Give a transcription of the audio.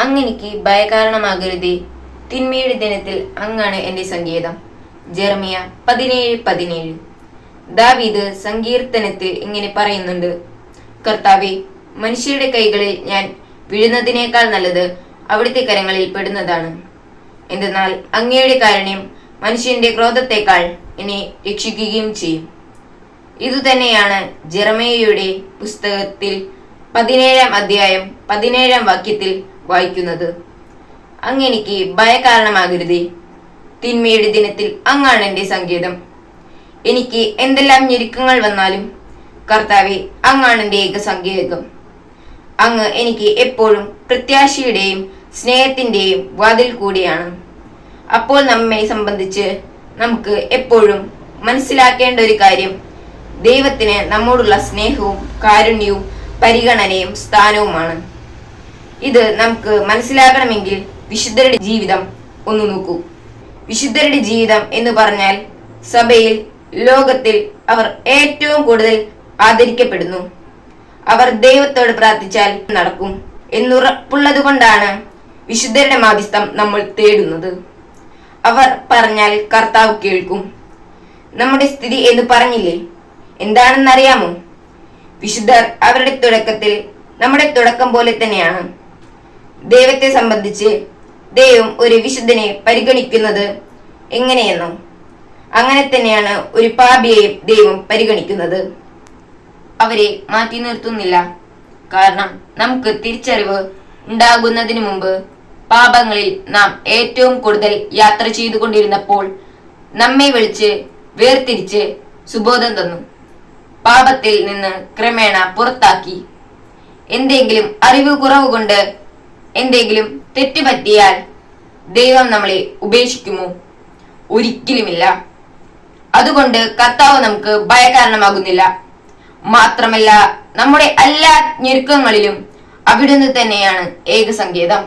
അങ്ങെനിക്ക് ഭയകാരണമാകരുതേ. തിന്മയുടെ ദിനത്തിൽ അങ്ങാണ് എന്റെ സങ്കേതം. ജെറമിയ 17:17. ദാവീദ് സങ്കീർത്തനത്തിൽ ഇങ്ങനെ പറയുന്നുണ്ട്: കർത്താവേ, മനുഷ്യരുടെ കൈകളിൽ ഞാൻ വീഴുന്നതിനേക്കാൾ നല്ലത് അവിടുത്തെ കരങ്ങളിൽ പെടുന്നതാണ്. എന്തെന്നാൽ അങ്ങയുടെ കാരുണ്യം മനുഷ്യന്റെ ക്രോധത്തെക്കാൾ എന്നെ രക്ഷിക്കുകയും ചെയ്യും. ഇതുതന്നെയാണ് ജെറമിയയുടെ പുസ്തകത്തിൽ 17-ാം അധ്യായം 17-ാം വാക്യത്തിൽ വായിക്കുന്നത്: അങ്ങെനിക്ക് ഭയകാരണമാകരുതേ. തിന്മയുടെ ദിനത്തിൽ അങ്ങാണ് എന്റെ സങ്കേതം. എനിക്ക് എന്തെല്ലാം ഞെരുക്കങ്ങൾ വന്നാലും കർത്താവെ, അങ്ങാണ് എന്റെ ഏക സങ്കേതം. അങ്ങ് എനിക്ക് എപ്പോഴും പ്രത്യാശയുടെയും സ്നേഹത്തിന്റെയും വാതിൽ കൂടിയാണ്. അപ്പോൾ നമ്മെ സംബന്ധിച്ച് നമുക്ക് എപ്പോഴും മനസ്സിലാക്കേണ്ട ഒരു കാര്യം ദൈവത്തിന് നമ്മോടുള്ള സ്നേഹവും കാരുണ്യവും പരിഗണനയും സ്ഥാനവുമാണ്. ഇത് നമുക്ക് മനസ്സിലാക്കണമെങ്കിൽ വിശുദ്ധരുടെ ജീവിതം ഒന്ന് നോക്കൂ. വിശുദ്ധരുടെ ജീവിതം എന്ന് പറഞ്ഞാൽ സഭയിൽ, ലോകത്തിൽ അവർ ഏറ്റവും കൂടുതൽ ആദരിക്കപ്പെടുന്നു. അവർ ദൈവത്തോട് പ്രാർത്ഥിച്ചാൽ നടക്കും എന്നുറപ്പുള്ളത് കൊണ്ടാണ് വിശുദ്ധരുടെ മാധ്യസ്ഥം നമ്മൾ തേടുന്നത്. അവർ പറഞ്ഞാൽ കർത്താവ് കേൾക്കും. നമ്മുടെ സ്ഥിതി എന്ന് പറഞ്ഞില്ലേ, എന്താണെന്നറിയാമോ? വിശുദ്ധർ അവരുടെ തുടക്കത്തിൽ നമ്മുടെ തുടക്കം പോലെ തന്നെയാണ്. ദൈവത്തെ സംബന്ധിച്ച് ദൈവം ഒരു വിശുദ്ധനെ പരിഗണിക്കുന്നത് എങ്ങനെയെന്നോ അങ്ങനെ തന്നെയാണ് ഒരു പാപിയെയും ദൈവം പരിഗണിക്കുന്നത്. അവരെ മാറ്റി നിർത്തുന്നില്ല. കാരണം നമുക്ക് തിരിച്ചറിവ് ഉണ്ടാകുന്നതിന് മുമ്പ് പാപങ്ങളിൽ നാം ഏറ്റവും കൂടുതൽ യാത്ര ചെയ്തുകൊണ്ടിരുന്നപ്പോൾ നമ്മെ വിളിച്ച് വേർതിരിച്ച് സുബോധം തന്നു. പാപത്തിൽ നിന്ന് ക്രമേണ പുറത്താക്കി. എന്തെങ്കിലും അറിവ് കുറവ് കൊണ്ട് എന്തെങ്കിലും തെറ്റുപറ്റിയാൽ ദൈവം നമ്മളെ ഉപേക്ഷിക്കുമോ? ഒരിക്കലുമില്ല. അതുകൊണ്ട് കർത്താവ് നമുക്ക് ഭയകാരണമാകുന്നില്ല. മാത്രമല്ല, നമ്മുടെ എല്ലാ ഞെരുക്കങ്ങളിലും അവിടുന്ന് തന്നെയാണ് ഏക സങ്കേതം.